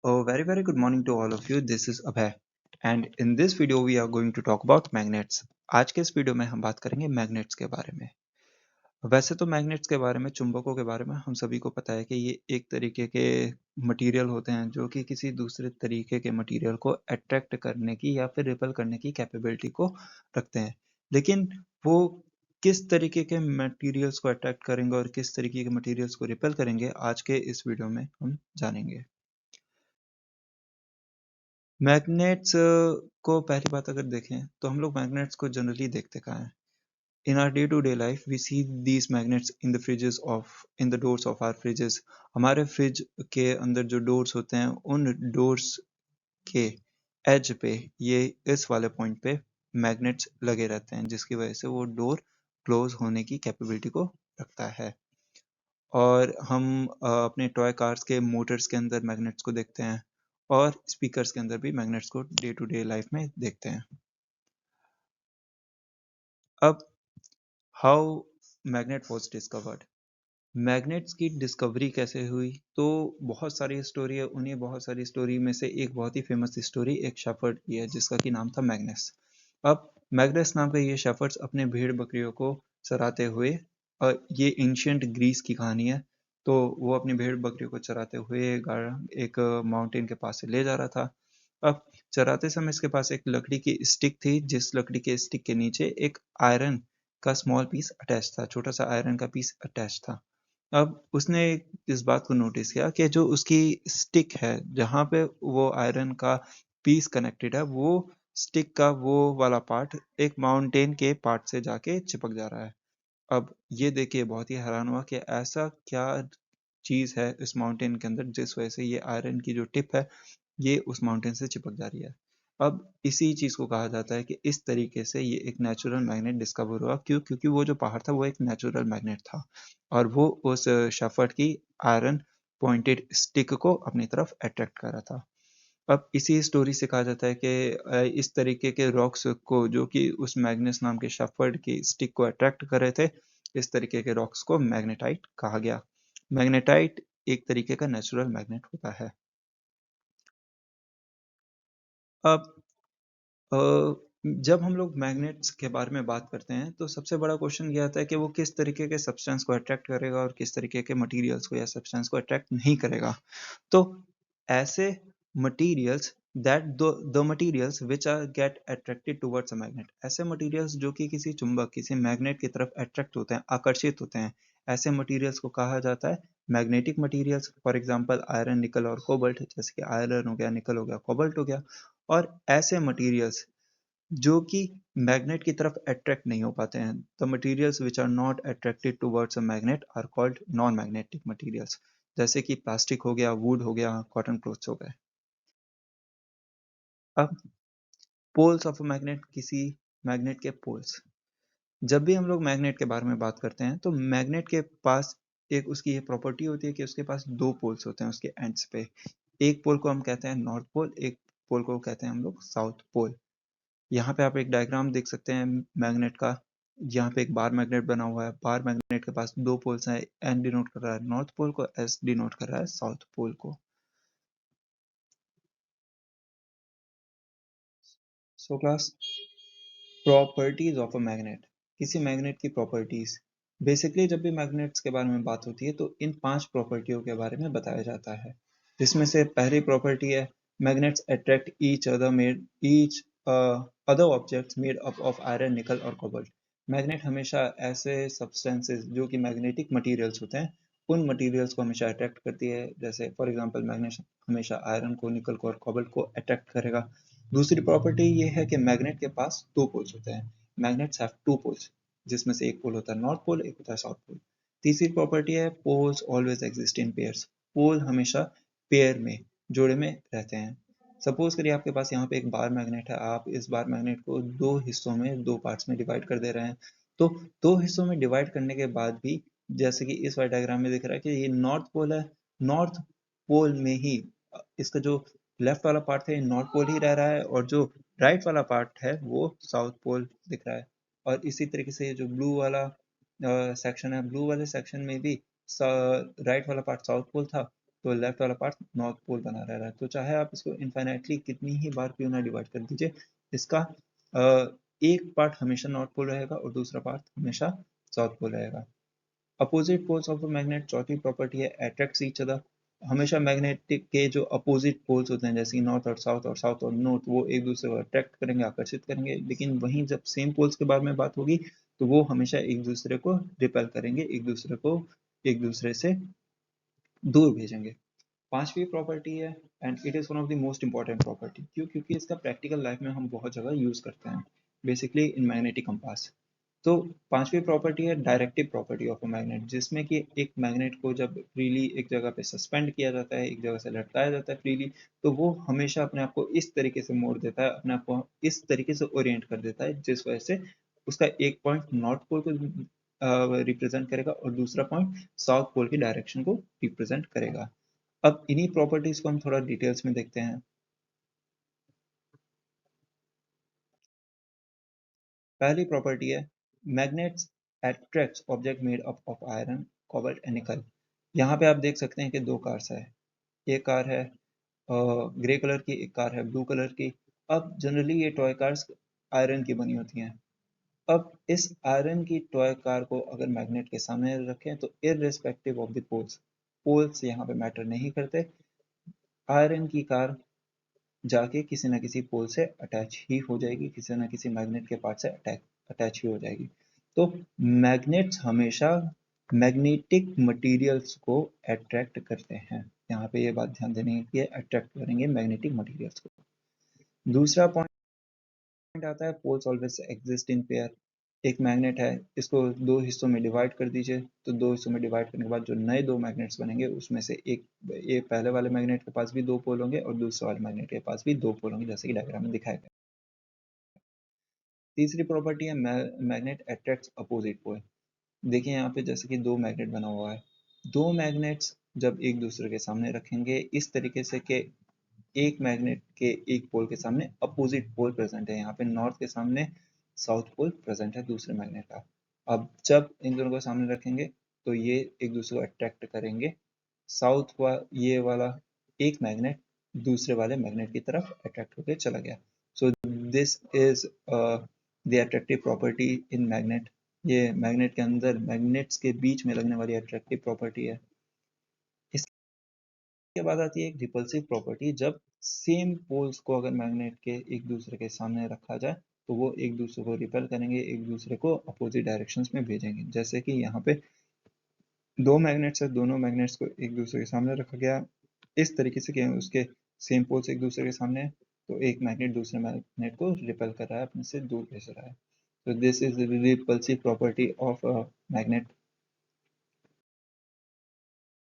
A very good morning to all of you. This is Abhay and in this video we are going to talk about magnets. आज के इस video में हम बात करेंगे magnets के बारे में। वैसे तो मैग्नेट्स के बारे में, चुंबकों के बारे में हम सभी को पता है कि ये एक तरीके के मटेरियल होते हैं जो कि किसी दूसरे तरीके के मटेरियल को अट्रैक्ट करने की या फिर रिपेल करने की कैपेबिलिटी को रखते हैं। लेकिन वो किस तरीके के मटेरियल्स को अट्रैक्ट करेंगे और किस तरीके के मटेरियल्स को रिपेल करेंगे, आज के इस वीडियो में हम जानेंगे। मैग्नेट्स को पहली बात अगर देखें तो हम लोग मैग्नेट्स को जनरली देखते कहाँ हैं? In our day to day life we see these magnets in the fridges of in the doors of our fridges. हमारे फ्रिज के अंदर जो डोर्स होते हैं उन डोर्स के एज पे ये इस वाले पॉइंट पे मैग्नेट्स लगे रहते हैं, जिसकी वजह से वो डोर क्लोज होने की कैपेबिलिटी को रखता है। और हम अपने टॉय कार्स के मोटर्स के अंदर मैग्नेट्स को देखते हैं और स्पीकर्स के अंदर भी मैग्नेट्स को डे टू डे लाइफ में देखते हैं। अब how magnet was discovered, magnets की डिस्कवरी कैसे हुई? तो बहुत सारी स्टोरी है, उन्हीं बहुत सारी स्टोरी में से एक बहुत ही फेमस स्टोरी एक शेफर्ड की है जिसका कि नाम था मैग्नस। अब मैग्नस नाम का ये शेफर्ड्स अपने भेड़ बकरियों को चराते हुए, ये एंशियंट ग्रीस की कहानी है। तो वो अपनी भेड़ बकरियों को चराते हुए एक माउंटेन के पास से ले जा रहा था। अब चराते समय इसके पास एक लकड़ी की स्टिक थी, जिस लकड़ी के स्टिक के नीचे एक आयरन का स्मॉल पीस अटैच था, छोटा सा आयरन का पीस अटैच था। अब उसने इस बात को नोटिस किया कि जो उसकी स्टिक है, जहाँ पे वो आयरन का पीस कनेक्टेड है, वो स्टिक का वो वाला पार्ट एक माउंटेन के पार्ट से जाके चिपक जा रहा है। अब ये देखिए बहुत ही हैरान हुआ कि ऐसा क्या चीज़ है इस माउंटेन के अंदर जिस वजह से ये आयरन की जो टिप है ये उस माउंटेन से चिपक जा रही है। अब इसी चीज़ को कहा जाता है कि इस तरीके से ये एक नेचुरल मैग्नेट डिस्कवर हुआ। क्यों? क्योंकि वो जो पहाड़ था वो एक नेचुरल मैग्नेट था और वो उस शेफर्ड की आयरन पॉइंटेड स्टिक को अपनी तरफ अट्रैक्ट कर रहा था। अब इसी स्टोरी से कहा जाता है कि इस तरीके के रॉक्स को, जो कि उस मैग्नस नाम के शेफर्ड की स्टिक को अट्रैक्ट कर रहे थे, इस तरीके के रॉक्स को मैग्नेटाइट कहा गया। मैग्नेटाइट एक तरीके का नेचुरल मैग्नेट होता है। अब जब हम लोग मैग्नेट्स के बारे में बात करते हैं तो सबसे बड़ा क्वेश्चन ये आता है कि वो किस तरीके के सब्सटेंस को अट्रैक्ट करेगा और किस तरीके के मटेरियल्स को या सब्सटेंस को अट्रैक्ट नहीं करेगा। तो ऐसे materials that the materials which are get attracted towards a magnet, ऐसे मटेरियल्स जो कि किसी चुंबक, किसी मैग्नेट की तरफ अट्रैक्ट होते हैं, आकर्षित होते हैं, ऐसे मटेरियल्स को कहा जाता है magnetic materials. For example iron, निकल और कोबाल्ट, जैसे कि आयरन हो गया, निकल हो गया, कोबाल्ट हो गया। और ऐसे मटेरियल्स जो कि मैग्नेट की तरफ अट्रैक्ट नहीं हो पाते हैं, the materials which are not attracted towards a magnet are called non magnetic materials, जैसे कि प्लास्टिक हो गया, वुड हो गया, कॉटन क्लोथ्स हो गए। अब पोल्स ऑफ अ मैग्नेट, किसी मैग्नेट के पोल्स। जब भी हम लोग मैग्नेट के बारे में बात करते हैं तो मैग्नेट के पास एक उसकी ये प्रॉपर्टी होती है कि उसके पास दो पोल्स होते हैं उसके एंड्स पे। एक पोल को हम कहते हैं नॉर्थ पोल, एक पोल को कहते हैं हम लोग साउथ पोल। यहाँ पे आप एक डायग्राम देख सकते हैं मैग्नेट का। यहाँ पे एक बार मैग्नेट बना हुआ है, बार मैग्नेट के पास दो पोल्स हैं, एन डिनोट कर रहा है नॉर्थ पोल को, एस डिनोट कर रहा है साउथ पोल को। So class, properties of a magnet, किसी मैग्नेट की प्रॉपर्टीज। बेसिकली जब भी मैग्नेट्स के बारे में बात होती है तो इन पांच प्रॉपर्टियों के बारे में बताया जाता है, जिसमें से पहली प्रॉपर्टी है magnets attract each other made each other objects made up of iron, निकल और कोबाल्ट। मैग्नेट हमेशा ऐसे सब्सटेंसेस जो कि मैग्नेटिक मटेरियल्स होते हैं उन मटेरियल्स को हमेशा अट्रैक्ट करती है। जैसे फॉर एग्जांपल मैग्नेट हमेशा आयरन को, निकल को और कोबाल्ट को अट्रैक्ट करेगा। दूसरी प्रॉपर्टी ये है कि मैग्नेट के पास दो पोल्स होते हैं, मैग्नेट्स हैव टू पोल्स, जिसमें से एक पोल होता है नॉर्थ पोल, एक होता है साउथ पोल। तीसरी प्रॉपर्टी है poles always exist in pairs, pole हमेशा पेयर में, जोड़े में रहते हैं। सपोज करिए आपके पास यहाँ पे एक बार मैग्नेट है, आप इस बार मैग्नेट को दो हिस्सों में, दो पार्ट्स में डिवाइड कर दे रहे हैं। तो दो हिस्सों में डिवाइड करने के बाद भी, जैसे कि इस वाले डायग्राम में दिख रहा है कि ये नॉर्थ पोल है, नॉर्थ पोल में ही इसका जो लेफ्ट वाला पार्ट है नॉर्थ पोल ही रह रहा है और जो राइट वाला पार्ट है वो साउथ पोल दिख रहा है। और इसी तरीके से जो ब्लू वाला सेक्शन है, ब्लू वाले सेक्शन में भी राइट वाला पार्ट साउथ पोल था तो लेफ्ट वाला पार्ट नॉर्थ पोल बना रह रहा है। तो चाहे आप इसको इनफाइनाइटली कितनी ही बार क्यों ना डिवाइड कर दीजिए, इसका एक पार्ट हमेशा नॉर्थ पोल रहेगा और दूसरा पार्ट हमेशा साउथ पोल रहेगा। Opposite poles of a magnet, चौथी प्रॉपर्टी है अट्रैक्ट्स ईच अदर। हमेशा मैग्नेटिक के जो अपोजिट पोल्स होते हैं जैसे नॉर्थ और साउथ और नॉर्थ, वो एक दूसरे को अट्रैक्ट करेंगे, आकर्षित करेंगे। लेकिन वहीं जब सेम पोल्स के बारे में बात होगी तो वो हमेशा एक दूसरे को रिपेल करेंगे, एक दूसरे से दूर भेजेंगे। पांचवी प्रॉपर्टी है, and it is one of the most important property. क्यों? क्योंकि इसका प्रैक्टिकल लाइफ में हम बहुत जगह यूज करते हैं, बेसिकली इन मैग्नेटिक कंपास। तो पांचवी प्रॉपर्टी है directive property of a magnet, जिसमें कि एक मैग्नेट को जब फ्रीली एक जगह पे सस्पेंड किया जाता है, एक जगह से लटकाया जाता है फ्रीली, तो वो हमेशा अपने आप को इस तरीके से मोड़ देता है, अपने आप को इस तरीके से ओरिएंट कर देता है, जिस वजह से उसका एक पॉइंट नॉर्थ पोल को रिप्रेजेंट करेगा और दूसरा पॉइंट साउथ पोल की डायरेक्शन को रिप्रेजेंट करेगा। अब इन्हीं प्रॉपर्टीज को हम थोड़ा डिटेल्स में देखते हैं। पहली प्रॉपर्टी है magnets attracts object made up of iron, cobalt and निकल। यहाँ पे आप देख सकते हैं कि दो कार्स है, एक कार है ग्रे कलर की, एक कार है ब्लू कलर की। अब जनरली ये टॉय कार्स आयरन की बनी होती हैं। अब इस आयरन की टॉय कार को अगर मैग्नेट के सामने रखें तो irrespective of the poles, poles यहाँ पे मैटर नहीं करते, आयरन की कार जाके किसी ना किसी पोल से अटैच ही हो जाएगी, किसी ना किसी मैग्नेट के पार्ट से अटैच ही हो जाएगी। तो मैग्नेट्स हमेशा मैग्नेटिक मटेरियल्स को अट्रैक्ट करते हैं। यहाँ पे ये बात ध्यान देने की है, अट्रैक्ट करेंगे मैग्नेटिक मटेरियल्स को। दूसरा पॉइंट आता है poles always exist in pair. एक मैग्नेट है, इसको दो हिस्सों में डिवाइड कर दीजिए, तो दो हिस्सों में डिवाइड करने के बाद जो नए दो मैग्नेट्स बनेंगे उसमें से एक पहले वाले मैग्नेट के पास भी दो पोल होंगे और दूसरे वाले मैग्नेट के पास भी दो पोल होंगे, जैसे कि डायग्राम में दिखाया गया। तीसरी प्रॉपर्टी है मैग्नेट अट्रैक्ट्स अपोजिट पोल। देखिए यहाँ पे जैसे कि दो मैग्नेट बना हुआ है, दो मैग्नेट्स जब एक दूसरे के सामने रखेंगे इस तरीके से कि एक मैग्नेट के एक पोल के सामने अपोजिट पोल प्रेजेंट है, यहाँ पे नॉर्थ के सामने साउथ पोल प्रेजेंट है दूसरे मैग्नेट का। अब जब इन दोनों को सामने रखेंगे तो ये एक दूसरे को अट्रैक्ट करेंगे, ये वाला एक मैग्नेट दूसरे वाले मैग्नेट की तरफ अट्रैक्ट होकर चला गया। So this is the attractive property in magnet. ये मैग्नेट के अंदर मैग्नेट्स के बीच में लगने वाली अट्रैक्टिव प्रॉपर्टी है। इसके बाद आती है एक रिपल्सिव प्रॉपर्टी। जब सेम पोल्स को अगर मैग्नेट के एक दूसरे के सामने रखा जाए तो वो एक दूसरे को रिपेल करेंगे, एक दूसरे को अपोजिट डायरेक्शंस में भेजेंगे। जैसे कि यहाँ पे दो मैग्नेट्स है, दोनों मैग्नेट्स को एक दूसरे के सामने रखा गया इस तरीके से कि उसके सेम पोल्स एक दूसरे के सामने है, तो एक मैग्नेट दूसरे मैग्नेट को रिपेल कर रहा है, अपने से दूर भेज रहा है। तो this is the repulsive property of magnet.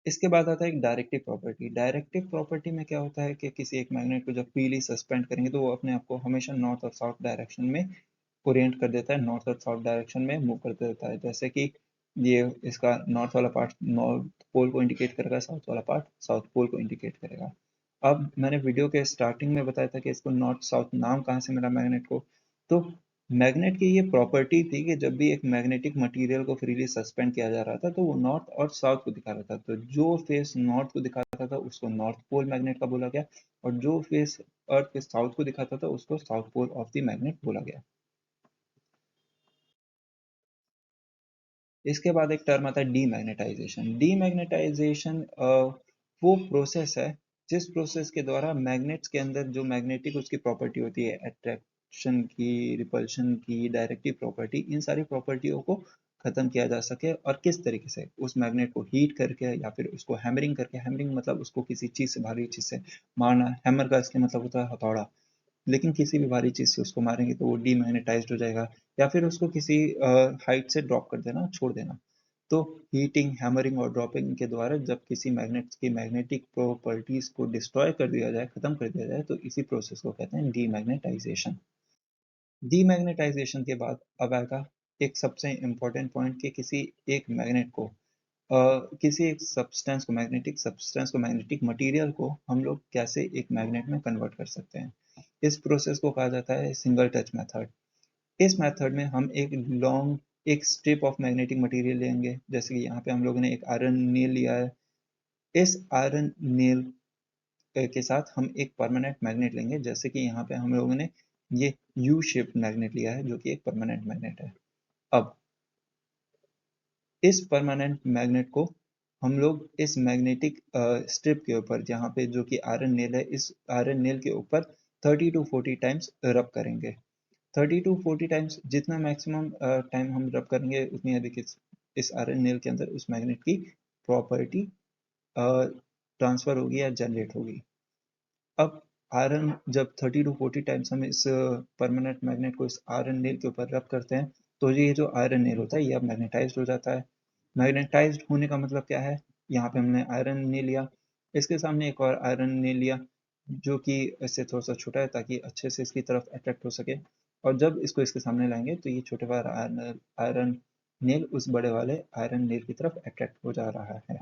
इसके बाद आता है एक डायरेक्टिव प्रॉपर्टी। डायरेक्टिव प्रॉपर्टी में क्या होता है कि किसी एक मैग्नेट को जब फ्रीली सस्पेंड करेंगे तो वो अपने आप को हमेशा नॉर्थ और साउथ डायरेक्शन में ओरिएंट कर देता है, नॉर्थ और साउथ डायरेक्शन में मूव कर देता है। जैसे कि ये इसका नॉर्थ वाला पार्ट नॉर्थ पोल को इंडिकेट करेगा, साउथ वाला पार्ट साउथ पोल को इंडिकेट करेगा। अब मैंने वीडियो के स्टार्टिंग में बताया था कि इसको नॉर्थ साउथ नाम कहाँ से मिला मैग्नेट को। तो मैग्नेट की ये प्रॉपर्टी थी कि जब भी एक मैग्नेटिक मटेरियल को फ्रीली सस्पेंड किया जा रहा था तो वो नॉर्थ और साउथ को दिखा रहा था। तो जो फेस नॉर्थ को दिखाता था उसको नॉर्थ पोल मैग्नेट का बोला गया, और जो फेस अर्थ के साउथ को दिखाता था उसको south pole of the magnet बोला गया। इसके बाद एक टर्म आता है डीमैग्नेटाइजेशन। डीमैग्नेटाइजेशन वो प्रोसेस है जिस प्रोसेस के द्वारा मैग्नेट्स के अंदर जो मैग्नेटिक उसकी प्रॉपर्टी होती है, अट्रैक्शन की, रिपल्शन की, डायरेक्टिव प्रॉपर्टी, इन सारी प्रॉपर्टियों को खत्म किया जा सके। और किस तरीके से? उस मैग्नेट को हीट करके या फिर उसको हैमरिंग करके, हैमरिंग मतलब उसको किसी चीज से, भारी चीज से मारना, हैमर का इसके मतलब होता है हथौड़ा, लेकिन किसी भी भारी चीज से उसको मारेंगे तो वो डीमैग्नेटाइज्ड हो जाएगा, या फिर उसको किसी हाइट से ड्रॉप कर देना, छोड़ देना। तो हीटिंग, हैमरिंग और ड्रॉपिंग के द्वारा जब किसी मैग्नेट की मैग्नेटिक प्रॉपर्टीज को डिस्ट्रॉय कर दिया जाए, खत्म कर दिया जाए, तो इसी प्रोसेस को कहते हैं डीमैग्नेटाइजेशन। डीमैग्नेटाइजेशन के बाद अब आएगा एक सबसे इम्पोर्टेंट पॉइंट कि किसी एक मैग्नेट को किसी एक सब्सटेंस को, मैग्नेटिक सब्सटेंस को, मैग्नेटिक मटेरियल को हम लोग कैसे एक मैग्नेट में कन्वर्ट कर सकते हैं। इस प्रोसेस को कहा जाता है सिंगल टच मेथड। इस मेथड में हम एक स्ट्रिप ऑफ मैग्नेटिक मटेरियल लेंगे, जैसे कि यहाँ पे हम लोगों ने एक आयरन नील लिया है, इस आयरन नेल के साथ हम एक परमानेंट मैग्नेट लेंगे, जैसे कि यहाँ पे हम लोगों ने ये यू शेप मैग्नेट लिया है जो कि एक परमानेंट मैग्नेट है। अब इस परमानेंट मैग्नेट को हम लोग इस मैग्नेटिक स्ट्रिप के ऊपर, जहाँ पे जो कि आयरन नेल है, इस आयरन नेल के ऊपर 30 to 40 टाइम्स रब करेंगे। 30 to 40 टाइम्स, जितना मैक्सिमम टाइम हम रब करेंगे उतनी अधिक इस आयरन नेल के अंदर उस मैग्नेट की प्रॉपर्टी ट्रांसफर होगी या जनरेट होगी। अब आयरन जब 30 to 40 टाइम्स हम इस परमानेंट मैग्नेट को इस आयरन नेल के ऊपर रब करते हैं, तो ये जो आयरन नेल होता है ये अब मैग्नेटाइज्ड हो जाता है। मैग्नेटाइज्ड होने का मतलब क्या है? यहाँ पे हमने आयरन नेल लिया, इसके सामने एक और आयरन नेल लिया जो कि इससे थोड़ा सा छोटा है ताकि अच्छे से इसकी तरफ अट्रैक्ट हो सके, और जब इसको इसके सामने लाएंगे तो ये छोटे वाला आयरन नेल उस बड़े वाले आयरन नेल की तरफ अट्रैक्ट हो जा रहा है।